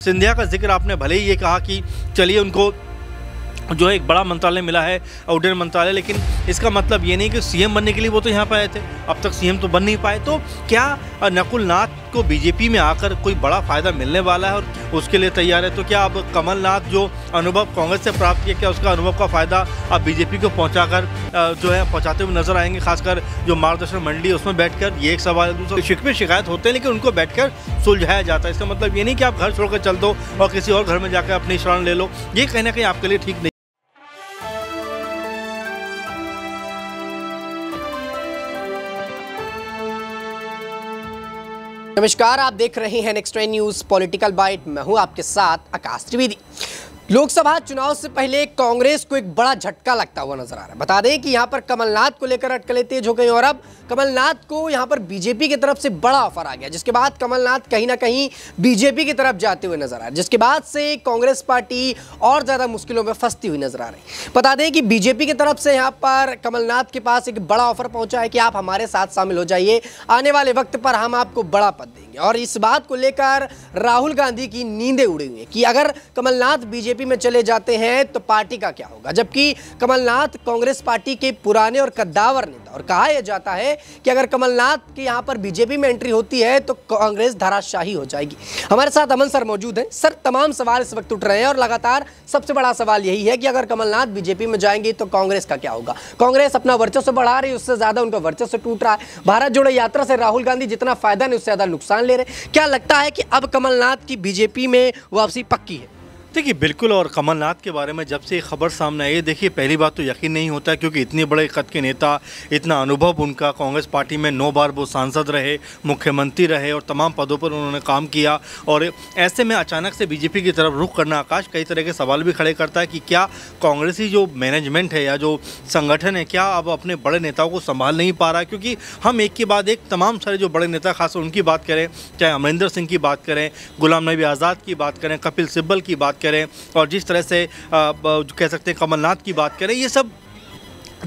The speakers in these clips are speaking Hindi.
सिंधिया का जिक्र आपने भले ही ये कहा कि चलिए उनको जो है एक बड़ा मंत्रालय मिला है, उड्डयन मंत्रालय, लेकिन इसका मतलब ये नहीं कि सीएम बनने के लिए वो तो यहाँ पर आए थे, अब तक सीएम तो बन नहीं पाए। तो क्या नकुल नाथ को बीजेपी में आकर कोई बड़ा फायदा मिलने वाला है और उसके लिए तैयार है? तो क्या अब कमलनाथ जो अनुभव कांग्रेस से प्राप्त किया, क्या उसका अनुभव का फायदा अब बीजेपी को पहुँचाते हुए नजर आएंगे, खासकर जो मार्गदर्शन मंडली है उसमें बैठकर? ये एक सवाल है। दूसरा, शिकवे शिकायत होते हैं लेकिन उनको बैठकर सुलझाया जाता है। इसका मतलब ये नहीं कि आप घर छोड़कर चल दो और किसी और घर में जाकर अपनी शरण ले लो, ये कहीं ना कहीं आपके लिए ठीक नहीं। नमस्कार, आप देख रहे हैं नेक्स्ट न्यूज पॉलिटिकल बाइट। मैं हूं आपके साथ आकाश त्रिवेदी। लोकसभा चुनाव से पहले कांग्रेस को एक बड़ा झटका लगता हुआ नजर आ रहा है। बता दें कि यहां पर कमलनाथ को लेकर अटकलें तेज हो गई और अब कमलनाथ को यहां पर बीजेपी की तरफ से बड़ा ऑफर आ गया, जिसके बाद कमलनाथ कहीं ना कहीं बीजेपी की तरफ जाते हुए नजर आ रहे हैं, जिसके बाद से कांग्रेस पार्टी और ज्यादा मुश्किलों में फंसती हुई नजर आ रही है। बता दें कि बीजेपी की तरफ से यहां पर कमलनाथ के पास एक बड़ा ऑफर पहुंचा है कि आप हमारे साथ शामिल हो जाइए, आने वाले वक्त पर हम आपको बड़ा पद देंगे। और इस बात को लेकर राहुल गांधी की नींदें उड़ी हुई है कि अगर कमलनाथ बीजेपी में चले जाते हैं तो पार्टी का क्या होगा, जबकि कमलनाथ कांग्रेस पार्टी के पुराने और कद्दावर नेता, और कहा यह जाता है कि अगर कमलनाथ की यहां पर बीजेपी में एंट्री होती है तो कांग्रेस धराशाही हो जाएगी। हमारे साथ अमन सर मौजूद हैं। सर, तमाम सवाल इस वक्त उठ रहे हैं और लगातार सबसे बड़ा सवाल यही है कि अगर कमलनाथ बीजेपी में जाएंगे तो कांग्रेस का क्या होगा। कांग्रेस अपना वर्चस्व बढ़ा रही है, उससे ज्यादा उनका वर्चस्व टूट रहा है। भारत जोड़ो यात्रा से राहुल गांधी जितना फायदा नहीं उससे ज्यादा नुकसान ले रहे। क्या लगता है कि अब कमलनाथ की बीजेपी में वापसी पक्की है? देखिए, बिल्कुल। और कमलनाथ के बारे में जब से खबर सामने आई, देखिए पहली बात तो यकीन नहीं होता क्योंकि इतने बड़े कद के नेता, इतना अनुभव उनका, कांग्रेस पार्टी में 9 बार वो सांसद रहे, मुख्यमंत्री रहे और तमाम पदों पर उन्होंने काम किया। और ऐसे में अचानक से बीजेपी की तरफ रुख करना, आकाश, कई तरह के सवाल भी खड़े करता है कि क्या कांग्रेसी जो मैनेजमेंट है या जो संगठन है, क्या अब अपने बड़े नेताओं को संभाल नहीं पा रहा है? क्योंकि हम एक के बाद एक तमाम सारे जो बड़े नेता, खासकर उनकी बात करें, चाहे अमरिंदर सिंह की बात करें, गुलाम नबी आज़ाद की बात करें, कपिल सिब्बल की बात करें और जिस तरह से कह सकते हैं कमलनाथ की बात करें, ये सब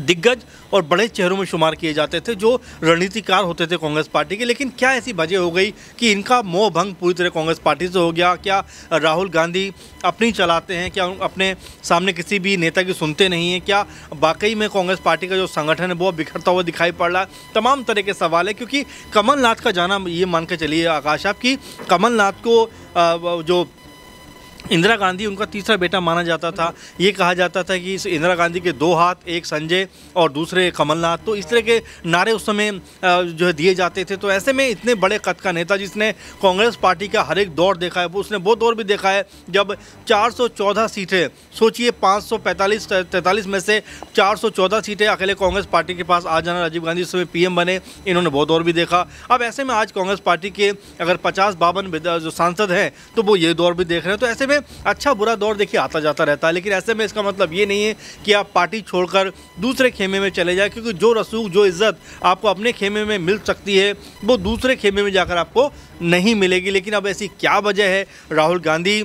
दिग्गज और बड़े चेहरों में शुमार किए जाते थे जो रणनीतिकार होते थे कांग्रेस पार्टी के। लेकिन क्या ऐसी वजह हो गई कि इनका मोह भंग पूरी तरह कांग्रेस पार्टी से हो गया? क्या राहुल गांधी अपनी चलाते हैं? क्या अपने सामने किसी भी नेता की सुनते नहीं हैं? क्या वाकई में कांग्रेस पार्टी का जो संगठन है वो बिखरता हुआ दिखाई पड़ रहा है? तमाम तरह के सवाल है क्योंकि कमलनाथ का जाना, ये मान के चलिए आकाश आप, कि कमलनाथ को जो इंदिरा गांधी उनका तीसरा बेटा माना जाता था। ये कहा जाता था कि इस इंदिरा गांधी के 2 हाथ, एक संजय और दूसरे कमलनाथ, तो इस तरह के नारे उस समय जो है दिए जाते थे। तो ऐसे में इतने बड़े कद का नेता जिसने कांग्रेस पार्टी का हर एक दौर देखा है, वो उसने वो दौर भी देखा है जब 414 सीटें, सोचिए 543 में से 414 सीटें अकेले कांग्रेस पार्टी के पास आ जाना, राजीव गांधी उस समय पीएम बने, इन्होंने वो दौर भी देखा। अब ऐसे में आज कांग्रेस पार्टी के अगर 50-52 जो सांसद हैं तो वो ये दौर भी देख रहे हैं। तो ऐसे में अच्छा बुरा दौर देखिए आता जाता रहता है, लेकिन ऐसे में इसका मतलब ये नहीं है कि आप पार्टी छोड़कर दूसरे खेमे में चले जाए, क्योंकि जो रसूख, जो इज्जत आपको अपने खेमे में मिल सकती है वो दूसरे खेमे में जाकर आपको नहीं मिलेगी। लेकिन अब ऐसी क्या वजह है? राहुल गांधी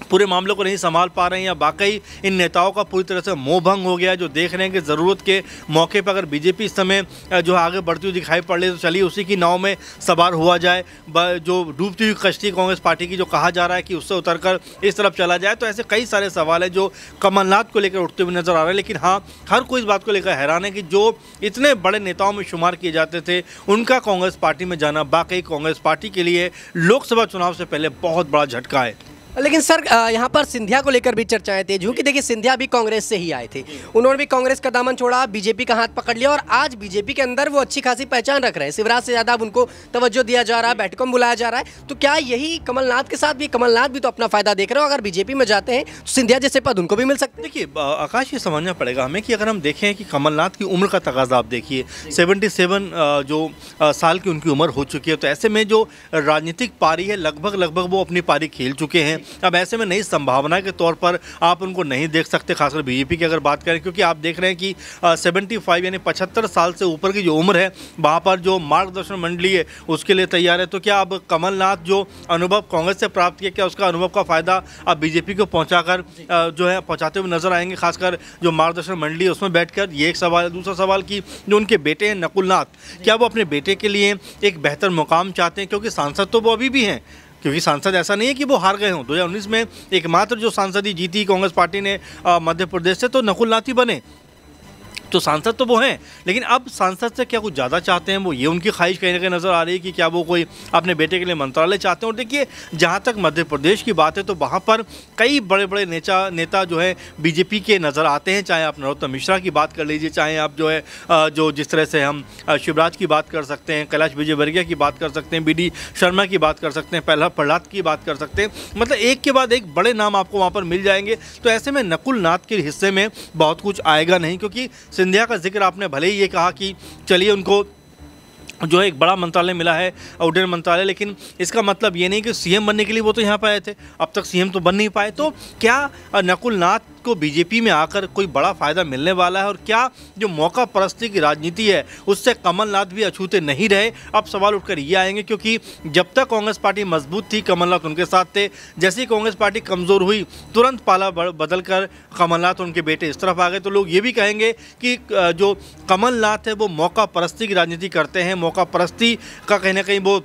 पूरे मामलों को नहीं संभाल पा रहे हैं या वाकई इन नेताओं का पूरी तरह से मोह भंग हो गया है, जो देख रहे हैं कि ज़रूरत के मौके पर अगर बीजेपी इस समय जो आगे बढ़ती हुई दिखाई पड़ रही है तो चलिए उसी की नाव में सवार हुआ जाए। जो डूबती हुई कश्ती कांग्रेस पार्टी की जो कहा जा रहा है कि उससे उतरकर इस तरफ चला जाए। तो ऐसे कई सारे सवाल हैं जो कमलनाथ को लेकर उठते हुए नजर आ रहे हैं। लेकिन हाँ, हर कोई इस बात को लेकर हैरान है कि जो इतने बड़े नेताओं में शुमार किए जाते थे, उनका कांग्रेस पार्टी में जाना वाकई कांग्रेस पार्टी के लिए लोकसभा चुनाव से पहले बहुत बड़ा झटका है। लेकिन सर, यहाँ पर सिंधिया को लेकर भी चर्चाएं तेज हुई कि देखिए सिंधिया भी कांग्रेस से ही आए थे, उन्होंने भी कांग्रेस का दामन छोड़ा, बीजेपी का हाथ पकड़ लिया और आज बीजेपी के अंदर वो अच्छी खासी पहचान रख रहे हैं। शिवराज से ज़्यादा अब उनको तवज्जो दिया जा रहा है, बैठकों में बुलाया जा रहा है। तो क्या यही कमलनाथ के साथ भी, कमलनाथ भी तो अपना फायदा देख रहे हो, अगर बीजेपी में जाते हैं तो सिंधिया जैसे पद उनको भी मिल सकते हैं? देखिए आकाश, ये समझना पड़ेगा हमें कि अगर हम देखें कि कमलनाथ की उम्र का तकाजा आप देखिए, 77 जो साल की उनकी उम्र हो चुकी है। तो ऐसे में जो राजनीतिक पारी है लगभग वो अपनी पारी खेल चुके हैं। अब ऐसे में नई संभावना के तौर पर आप उनको नहीं देख सकते, खासकर बीजेपी की अगर बात करें, क्योंकि आप देख रहे हैं कि 75 यानी 75 साल से ऊपर की जो उम्र है वहाँ पर जो मार्गदर्शन मंडली है उसके लिए तैयार है। तो क्या अब कमलनाथ जो अनुभव कांग्रेस से प्राप्त किया, क्या उसका अनुभव का फायदा अब बीजेपी को पहुँचाते हुए नजर आएंगे, खासकर जो मार्गदर्शन मंडली है उसमें बैठकर? ये एक सवाल है। दूसरा सवाल कि जो उनके बेटे हैं नकुल नाथ, क्या वो अपने बेटे के लिए एक बेहतर मुकाम चाहते हैं? क्योंकि सांसद तो वो अभी भी हैं, क्योंकि सांसद ऐसा नहीं है कि वो हार गए हों। 2019 में एकमात्र जो सांसद ही जीती कांग्रेस पार्टी ने मध्य प्रदेश से, तो नकुल नाथ ही बने। तो सांसद तो वो हैं, लेकिन अब सांसद से क्या कुछ ज़्यादा चाहते हैं वो, ये उनकी ख्वाहिश कहीं ना कहीं नज़र आ रही है कि क्या वो कोई अपने बेटे के लिए मंत्रालय चाहते हैं। और देखिए, जहाँ तक मध्य प्रदेश की बात है तो वहाँ पर कई बड़े बड़े नेता जो है बीजेपी के नज़र आते हैं। चाहे आप नरोत्तम मिश्रा की बात कर लीजिए, चाहे आप जो है जो जिस तरह से हम शिवराज की बात कर सकते हैं, कैलाश विजयवर्गीय की बात कर सकते हैं, BD शर्मा की बात कर सकते हैं, प्रहलाद की बात कर सकते हैं। मतलब एक के बाद एक बड़े नाम आपको वहाँ पर मिल जाएंगे। तो ऐसे में नकुल नाथ के हिस्से में बहुत कुछ आएगा नहीं, क्योंकि सिंधिया का जिक्र आपने भले ही ये कहा कि चलिए उनको जो है एक बड़ा मंत्रालय मिला है, उड्डयन मंत्रालय, लेकिन इसका मतलब ये नहीं कि सीएम बनने के लिए वो तो यहाँ पर आए थे, अब तक सीएम तो बन नहीं पाए। तो क्या नकुल नाथ को बीजेपी में आकर कोई बड़ा फायदा मिलने वाला है, और क्या जो मौका परस्ती की राजनीति है उससे कमलनाथ भी अछूते नहीं रहे? अब सवाल उठकर ये आएंगे, क्योंकि जब तक कांग्रेस पार्टी मजबूत थी कमलनाथ उनके साथ थे, जैसे ही कांग्रेस पार्टी कमज़ोर हुई तुरंत पाला बदल कर कमलनाथ और उनके बेटे इस तरफ आ गए। तो लोग ये भी कहेंगे कि जो कमलनाथ है वो मौका परस्ती की राजनीति करते हैं, मौका परस्ती का कहीं ना कहीं वो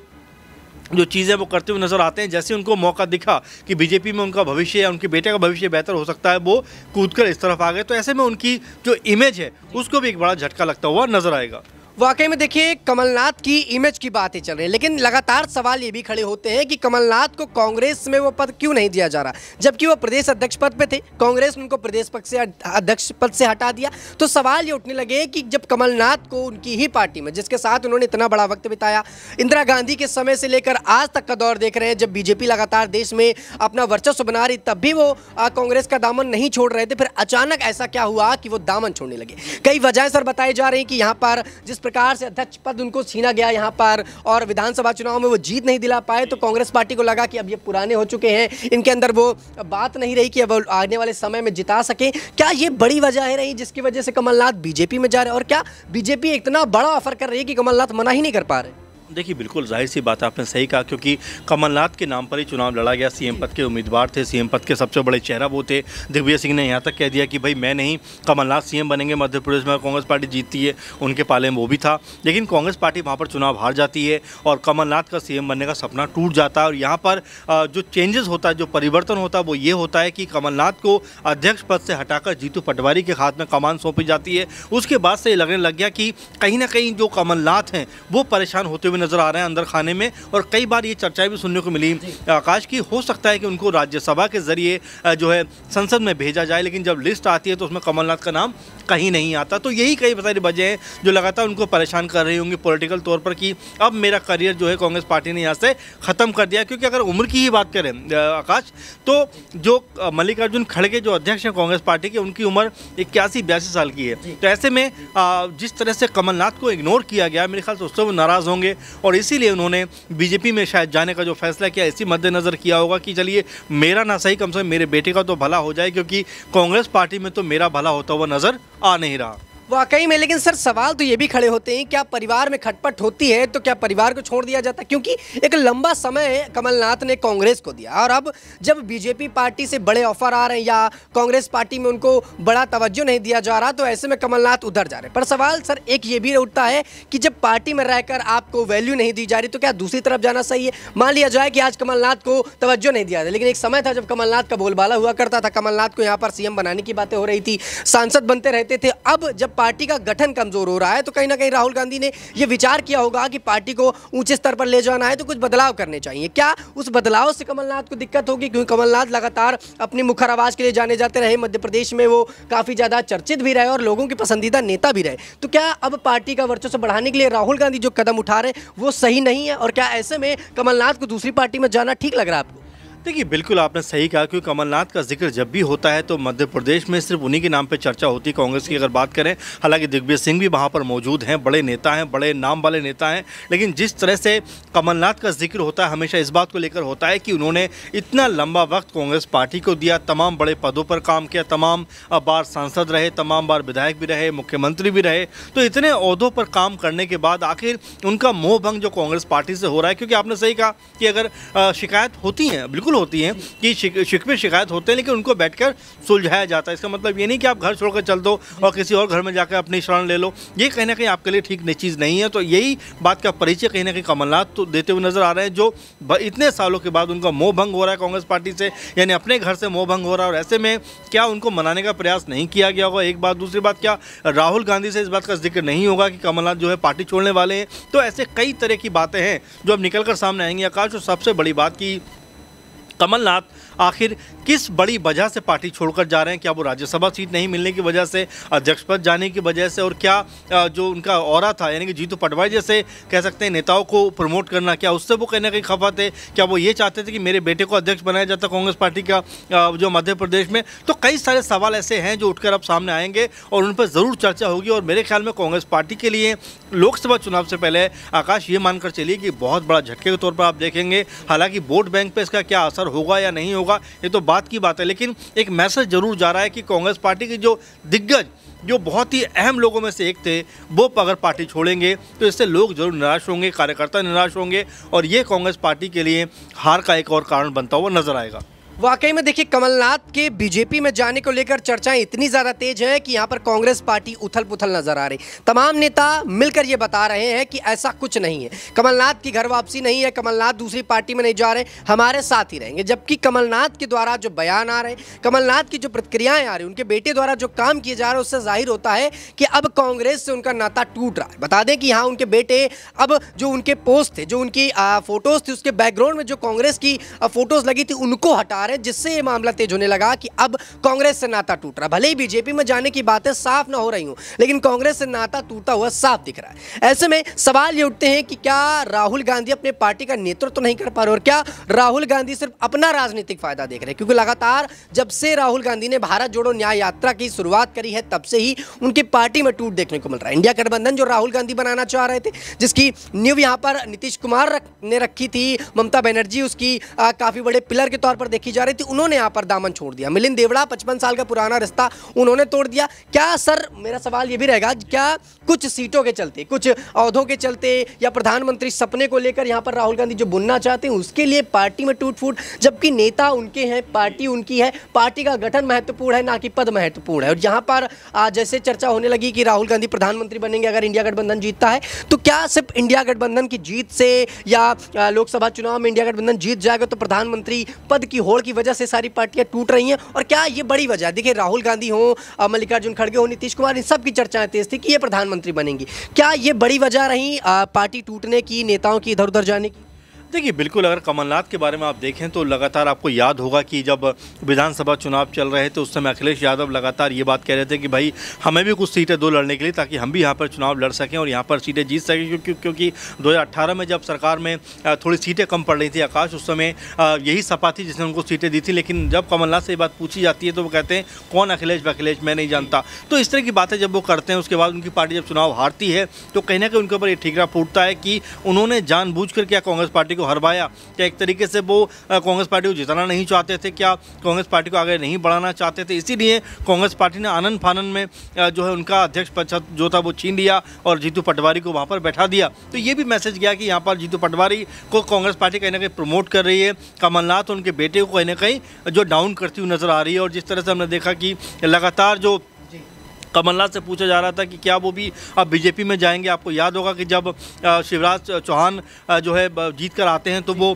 जो चीज़ें वो करते हुए नजर आते हैं। जैसे उनको मौका दिखा कि बीजेपी में उनका भविष्य या उनके बेटे का भविष्य बेहतर हो सकता है, वो कूदकर इस तरफ आ गए। तो ऐसे में उनकी जो इमेज है उसको भी एक बड़ा झटका लगता हुआ नजर आएगा। वाकई में देखिए, कमलनाथ की इमेज की बातें चल रही है, लेकिन लगातार सवाल ये भी खड़े होते हैं कि कमलनाथ को कांग्रेस में वो पद क्यों नहीं दिया जा रहा, जबकि वो प्रदेश अध्यक्ष पद पे थे। कांग्रेस ने उनको प्रदेश पद से अध्यक्ष पद से हटा दिया। तो सवाल ये उठने लगे कि जब कमलनाथ को उनकी ही पार्टी में, जिसके साथ उन्होंने इतना बड़ा वक्त बिताया, इंदिरा गांधी के समय से लेकर आज तक का दौर देख रहे हैं, जब बीजेपी लगातार देश में अपना वर्चस्व बना रही, तब भी वो कांग्रेस का दामन नहीं छोड़ रहे थे। फिर अचानक ऐसा क्या हुआ कि वो दामन छोड़ने लगे? कई वजह सर बताई जा रही हैं कि यहाँ पर जिस प्रकार से अध्यक्ष पद उनको छीना गया यहाँ पर, और विधानसभा चुनाव में वो जीत नहीं दिला पाए, तो कांग्रेस पार्टी को लगा कि अब ये पुराने हो चुके हैं, इनके अंदर वो बात नहीं रही कि अब आने वाले समय में जिता सके। क्या ये बड़ी वजह है रही जिसकी वजह से कमलनाथ बीजेपी में जा रहे हैं? और क्या बीजेपी इतना बड़ा ऑफर कर रही है कि कमलनाथ मना ही नहीं कर पा रहे? देखिए, बिल्कुल जाहिर सी बात आपने सही कहा, क्योंकि कमलनाथ के नाम पर ही चुनाव लड़ा गया। सीएम पद के उम्मीदवार थे, सीएम पद के सबसे बड़े चेहरा वो थे। दिग्विजय सिंह ने यहाँ तक कह दिया कि भाई मैं नहीं, कमलनाथ सीएम बनेंगे मध्य प्रदेश में। कांग्रेस पार्टी जीतती है, उनके पाले में वो भी था, लेकिन कांग्रेस पार्टी वहाँ पर चुनाव हार जाती है और कमलनाथ का सीएम बनने का सपना टूट जाता है। और यहाँ पर जो चेंजेस होता है, जो परिवर्तन होता है, वो ये होता है कि कमलनाथ को अध्यक्ष पद से हटाकर जीतू पटवारी के हाथ में कमान सौंपी जाती है। उसके बाद से ये लगने लग गया कि कहीं ना कहीं जो कमलनाथ हैं वो परेशान होते हुए नजर आ रहे हैं अंदर खाने में। और कई बार ये चर्चाएं भी सुनने को मिली आकाश की, हो सकता है कि उनको राज्यसभा के जरिए जो है संसद में भेजा जाए, लेकिन जब लिस्ट आती है तो उसमें कमलनाथ का नाम कहीं नहीं आता। तो यही कई सारी वजह हैं जो लगातार उनको परेशान कर रही होंगी पॉलिटिकल तौर पर कि अब मेरा करियर जो है कांग्रेस पार्टी ने यहाँ से ख़त्म कर दिया। क्योंकि अगर उम्र की ही बात करें आकाश, तो जो मल्लिकार्जुन खड़गे जो अध्यक्ष हैं कांग्रेस पार्टी के, उनकी उम्र 81-82 साल की है। तो ऐसे में जिस तरह से कमलनाथ को इग्नोर किया गया, मेरे ख्याल से उससे वो नाराज़ होंगे, और इसीलिए उन्होंने बीजेपी में शायद जाने का जो फैसला किया, इसी मद्देनज़र किया होगा कि चलिए मेरा ना सही, कम से कम मेरे बेटे का तो भला हो जाए, क्योंकि कांग्रेस पार्टी में तो मेरा भला होता हुआ नज़र आ नहीं रहा। वाकई में, लेकिन सर सवाल तो ये भी खड़े होते हैं, क्या परिवार में खटपट होती है तो क्या परिवार को छोड़ दिया जाता है? क्योंकि एक लंबा समय कमलनाथ ने कांग्रेस को दिया, और अब जब बीजेपी पार्टी से बड़े ऑफर आ रहे हैं या कांग्रेस पार्टी में उनको बड़ा तवज्जो नहीं दिया जा रहा, तो ऐसे में कमलनाथ उधर जा रहे हैं। पर सवाल सर एक ये भी उठता है कि जब पार्टी में रहकर आपको वैल्यू नहीं दी जा रही, तो क्या दूसरी तरफ जाना सही है? मान लिया जाए कि आज कमलनाथ को तवज्जो नहीं दिया जाए, लेकिन एक समय था जब कमलनाथ का बोलबाला हुआ करता था, कमलनाथ को यहाँ पर सीएम बनाने की बातें हो रही थी, सांसद बनते रहते थे। अब जब पार्टी का गठन कमजोर हो रहा है, तो कहीं ना कहीं राहुल गांधी ने यह विचार किया होगा कि पार्टी को ऊंचे स्तर पर ले जाना है तो कुछ बदलाव करने चाहिए। क्या उस बदलाव से कमलनाथ को दिक्कत होगी? क्योंकि कमलनाथ लगातार अपनी मुखर आवाज के लिए जाने जाते रहे, मध्य प्रदेश में वो काफी ज्यादा चर्चित भी रहे और लोगों के पसंदीदा नेता भी रहे। तो क्या अब पार्टी का वर्चस्व बढ़ाने के लिए राहुल गांधी जो कदम उठा रहे हैं वो सही नहीं है? और क्या ऐसे में कमलनाथ को दूसरी पार्टी में जाना ठीक लग रहा है आपको? देखिए, बिल्कुल आपने सही कहा, क्योंकि कमलनाथ का जिक्र जब भी होता है तो मध्य प्रदेश में सिर्फ उन्हीं के नाम पे चर्चा होती है। कांग्रेस की अगर बात करें, हालांकि दिग्विजय सिंह भी वहाँ पर मौजूद हैं, बड़े नेता हैं, बड़े नाम वाले नेता हैं, लेकिन जिस तरह से कमलनाथ का जिक्र होता है हमेशा इस बात को लेकर होता है कि उन्होंने इतना लंबा वक्त कांग्रेस पार्टी को दिया, तमाम बड़े पदों पर काम किया, तमाम बार सांसद रहे, तमाम बार विधायक भी रहे, मुख्यमंत्री भी रहे। तो इतने ओहदों पर काम करने के बाद आखिर उनका मोह भंग जो कांग्रेस पार्टी से हो रहा है, क्योंकि आपने सही कहा कि अगर शिकायत होती हैं, बिल्कुल बिल्कुल होती हैं कि शिकवे शिकायत होते हैं, लेकिन उनको बैठकर सुलझाया जाता है। इसका मतलब ये नहीं कि आप घर छोड़कर चल दो और किसी और घर में जाकर अपनी शरण ले लो, ये कहीं ना कहीं आपके लिए ठीक चीज़ नहीं है। तो यही बात का परिचय कहीं ना कहीं कमलनाथ तो देते हुए नजर आ रहे हैं, जो इतने सालों के बाद उनका मोह भंग हो रहा है कांग्रेस पार्टी से, यानी अपने घर से मोह भंग हो रहा है। और ऐसे में क्या उनको मनाने का प्रयास नहीं किया गया होगा? एक बात। दूसरी बात, क्या राहुल गांधी से इस बात का जिक्र नहीं होगा कि कमलनाथ जो है पार्टी छोड़ने वाले हैं? तो ऐसे कई तरह की बातें हैं जो अब निकल कर सामने आएंगी आकाश। और सबसे बड़ी बात की कमलनाथ आखिर किस बड़ी वजह से पार्टी छोड़कर जा रहे हैं? क्या वो राज्यसभा सीट नहीं मिलने की वजह से, अध्यक्ष पद जाने की वजह से, और क्या जो उनका ऑरा था यानी कि जीतू पटवारी जैसे कह सकते हैं नेताओं को प्रमोट करना, क्या उससे वो कहीं ना कहीं खफा थे? क्या वो ये चाहते थे कि मेरे बेटे को अध्यक्ष बनाया जाता कांग्रेस पार्टी का जो मध्य प्रदेश में? तो कई सारे सवाल ऐसे हैं जो उठकर अब सामने आएंगे और उन पर ज़रूर चर्चा होगी। और मेरे ख्याल में कांग्रेस पार्टी के लिए लोकसभा चुनाव से पहले आकाश ये मानकर चलिए कि बहुत बड़ा झटके के तौर पर आप देखेंगे। हालांकि वोट बैंक पर इसका क्या असर होगा या नहीं होगा ये तो बात की बात है, लेकिन एक मैसेज जरूर जा रहा है कि कांग्रेस पार्टी के जो दिग्गज, जो बहुत ही अहम लोगों में से एक थे, वो अगर पार्टी छोड़ेंगे तो इससे लोग जरूर निराश होंगे, कार्यकर्ता निराश होंगे और ये कांग्रेस पार्टी के लिए हार का एक और कारण बनता हुआ नजर आएगा। वाकई में देखिए, कमलनाथ के बीजेपी में जाने को लेकर चर्चाएं इतनी ज़्यादा तेज है कि यहाँ पर कांग्रेस पार्टी उथल पुथल नजर आ रही। तमाम नेता मिलकर ये बता रहे हैं कि ऐसा कुछ नहीं है, कमलनाथ की घर वापसी नहीं है, कमलनाथ दूसरी पार्टी में नहीं जा रहे, हमारे साथ ही रहेंगे। जबकि कमलनाथ के द्वारा जो बयान आ रहे, कमलनाथ की जो प्रतिक्रियाएं आ रही, उनके बेटे द्वारा जो काम किए जा रहे हैं, उससे जाहिर होता है कि अब कांग्रेस से उनका नाता टूट रहा है। बता दें कि यहाँ उनके बेटे अब जो उनके पोस्ट थे, जो उनकी फोटोज थी, उसके बैकग्राउंड में जो कांग्रेस की फोटोज लगी थी, उनको हटा रहे, जिससे ये मामला तेज होने लगा कि अब कांग्रेस से नाता टूट रहा। भले ही बीजेपी में जाने की बातें साफ ना हो रही हूं, लेकिन कांग्रेस से नाता टूटा हुआ साफ दिख रहा है। ऐसे में सवाल ये उठते हैं कि क्या राहुल गांधी अपने पार्टी का नेतृत्व तो नहीं कर पा रहे, और क्या राहुल गांधी सिर्फ अपना राजनीतिक फायदा देख रहे हैं? क्योंकि लगातार जब से राहुल गांधी ने भारत जोड़ो न्याय यात्रा की शुरुआत करी है, तब से ही उनकी पार्टी में टूट देखने को मिल रहा है। इंडिया गठबंधन जो राहुल गांधी बनाना चाह रहे थे, जिसकी नींव यहां पर नीतीश कुमार ने रखी थी, ममता बनर्जी उसकी काफी बड़े पिलर के तौर पर देखी जा रही थी, उन्होंने यहां पर दामन छोड़ दिया। मिलिंद देवड़ा 55 साल का पुराना रिश्ता उन्होंने तोड़ दिया। क्या सर, मेरा सवाल यह भी रहेगा, क्या कुछ सीटों के चलते, कुछ औहदों के चलते या प्रधानमंत्री सपने को लेकर यहां पर राहुल गांधी जो बुनना चाहते हैं, उसके लिए पार्टी में टूट फूट? जबकि नेता उनके हैं, पार्टी उनकी है, पार्टी का गठन महत्वपूर्ण है, ना कि पद महत्वपूर्ण है। और यहां पर जैसे चर्चा होने लगी कि राहुल गांधी प्रधानमंत्री बनेंगे अगर इंडिया गठबंधन जीतता है, तो क्या सिर्फ इंडिया गठबंधन की जीत से या लोकसभा चुनाव में इंडिया गठबंधन जीत जाएगा तो प्रधानमंत्री पद की होड़ की वजह से सारी पार्टियां टूट रही हैं? और क्या ये बड़ी वजह? देखिए, राहुल गांधी हो, मल्लिकार्जुन खड़गे हो, नीतीश कुमार, इन सब की चर्चाएं तेज थी कि ये प्रधानमंत्री बनेंगी। क्या ये बड़ी वजह रही पार्टी टूटने की, नेताओं की इधर उधर जाने की? देखिए, बिल्कुल अगर कमलनाथ के बारे में आप देखें तो लगातार आपको याद होगा कि जब विधानसभा चुनाव चल रहे थे उस समय अखिलेश यादव लगातार ये बात कह रहे थे कि भाई हमें भी कुछ सीटें दो लड़ने के लिए, ताकि हम भी यहाँ पर चुनाव लड़ सकें और यहाँ पर सीटें जीत सकें। क्योंकि 2018 में जब सरकार में थोड़ी सीटें कम पड़ रही थी आकाश, उस समय यही सपा थी जिसने उनको सीटें दी थी। लेकिन जब कमलनाथ से ये बात पूछी जाती है तो वो कहते हैं कौन अखिलेश मैं नहीं जानता। तो इस तरह की बातें जब वो करते हैं, उसके बाद उनकी पार्टी जब चुनाव हारती है तो कहीं ना कहीं उनके ऊपर ये ठीकरा फूटता है कि उन्होंने जानबूझकर क्या कांग्रेस पार्टी को हरवाया, एक तरीके से वो कांग्रेस पार्टी को जिताना नहीं चाहते थे, क्या कांग्रेस पार्टी को आगे नहीं बढ़ाना चाहते थे? इसीलिए कांग्रेस पार्टी ने आनन फानन में जो है उनका अध्यक्ष पद जो था वो छीन लिया और जीतू पटवारी को वहां पर बैठा दिया। तो ये भी मैसेज गया कि यहाँ पर जीतू पटवारी को कांग्रेस पार्टी कहीं ना कहीं प्रमोट कर रही है, कमलनाथ उनके बेटे को कहीं ना कहीं जो डाउन करती हुई नजर आ रही है। और जिस तरह से हमने देखा कि लगातार जो कमलनाथ से पूछा जा रहा था कि क्या वो भी अब बीजेपी में जाएंगे। आपको याद होगा कि जब शिवराज चौहान जो है जीत कर आते हैं तो वो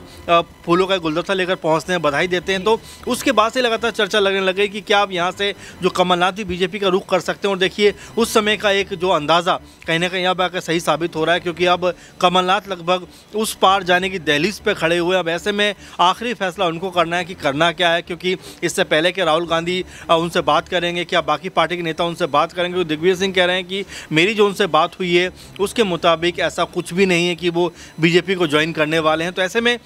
फूलों का गुलदस्ता लेकर पहुंचते हैं, बधाई देते हैं। तो उसके बाद से लगातार चर्चा लगने लगी कि क्या अब यहाँ से जो कमलनाथ भी बीजेपी का रुख कर सकते हैं। और देखिए, उस समय का एक जो अंदाज़ा कहीं ना कहीं अब आकर सही साबित हो रहा है, क्योंकि अब कमलनाथ लगभग उस पार जाने की दहलीज पर खड़े हुए। अब ऐसे में आखिरी फैसला उनको करना है कि करना क्या है, क्योंकि इससे पहले कि राहुल गांधी उनसे बात करेंगे, क्या बाकी पार्टी के नेता उनसे बात करेंगे। दिग्विजय सिंह कह रहे हैं कि मेरी जो उनसे बात हुई है उसके मुताबिक ऐसा कुछ भी नहीं है कि वो बीजेपी को ज्वाइन करने वाले हैं। तो ऐसे में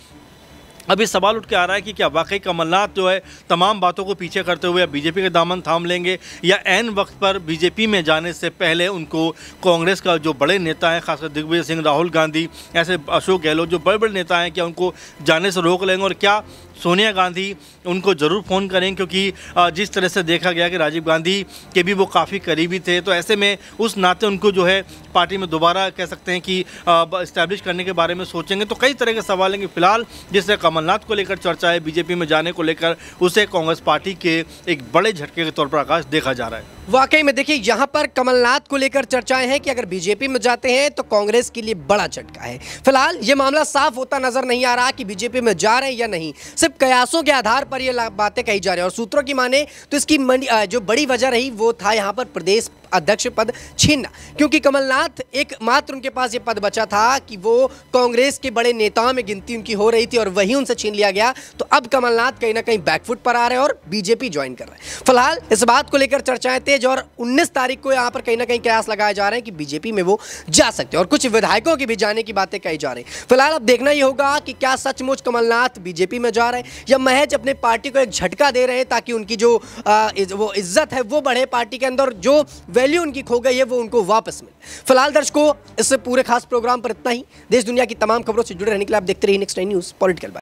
अभी सवाल उठ के आ रहा है कि क्या वाकई कमलनाथ जो है तमाम बातों को पीछे करते हुए बीजेपी के दामन थाम लेंगे, या एन वक्त पर बीजेपी में जाने से पहले उनको कांग्रेस का जो बड़े नेता हैं, खासकर दिग्विजय सिंह, राहुल गांधी, ऐसे अशोक गहलोत जो बड़े बड़े नेता हैं, क्या उनको जाने से रोक लेंगे। और क्या सोनिया गांधी उनको ज़रूर फ़ोन करें, क्योंकि जिस तरह से देखा गया कि राजीव गांधी के भी वो काफ़ी करीबी थे, तो ऐसे में उस नाते उनको जो है पार्टी में दोबारा कह सकते हैं कि इस्टेब्लिश करने के बारे में सोचेंगे। तो कई तरह के सवाल हैं कि फिलहाल जिससे कमलनाथ को लेकर चर्चा है, बीजेपी में जाने को लेकर, उसे कांग्रेस पार्टी के एक बड़े झटके के तौर पर आकाश देखा जा रहा है। वाकई में देखिए, यहाँ पर कमलनाथ को लेकर चर्चाएं हैं कि अगर बीजेपी में जाते हैं तो कांग्रेस के लिए बड़ा झटका है। फिलहाल ये मामला साफ होता नजर नहीं आ रहा कि बीजेपी में जा रहे हैं या नहीं, सिर्फ कयासों के आधार पर ये बातें कही जा रही है। और सूत्रों की माने तो इसकी जो बड़ी वजह रही वो था यहाँ पर प्रदेश अध्यक्ष पद छीनना, क्योंकि कमलनाथ एकमात्र उनके पास ये पद बचा था कि वो कांग्रेस के बड़े नेताओं में गिनती उनकी हो रही थी और वही उनसे छीन लिया गया। तो अब कमलनाथ कहीं ना कहीं बैकफुट पर आ रहे हैं और बीजेपी ज्वाइन कर रहे हैं। फिलहाल इस बात को लेकर चर्चाएं तेज और 19 तारीख को यहाँ पर कहीं ना कहीं कयास लगाए जा रहे हैं कि बीजेपी में वो जा सकते हैं और कुछ विधायकों की भी जाने की बातें कही जा रही हैं। फिलहाल अब देखना ये होगा कि क्या सचमुच कमलनाथ बीजेपी में जा रहे हैं या महज अपने पार्टी को एक झटका दे रहे हैं ताकि उनकी जो वो इज्जत है वो बढ़े पार्टी के अंदर, जो वैल्यू उनकी खो गई है वो उनको वापस मिले। फिलहाल दर्शकों, इस पूरे खास प्रोग्राम पर इतना ही। देश दुनिया की तमाम खबरों से जुड़े रहने के लिए आप देखते रहिए नेक्स्ट 9 न्यूज़ पॉलिटिकल बाइट।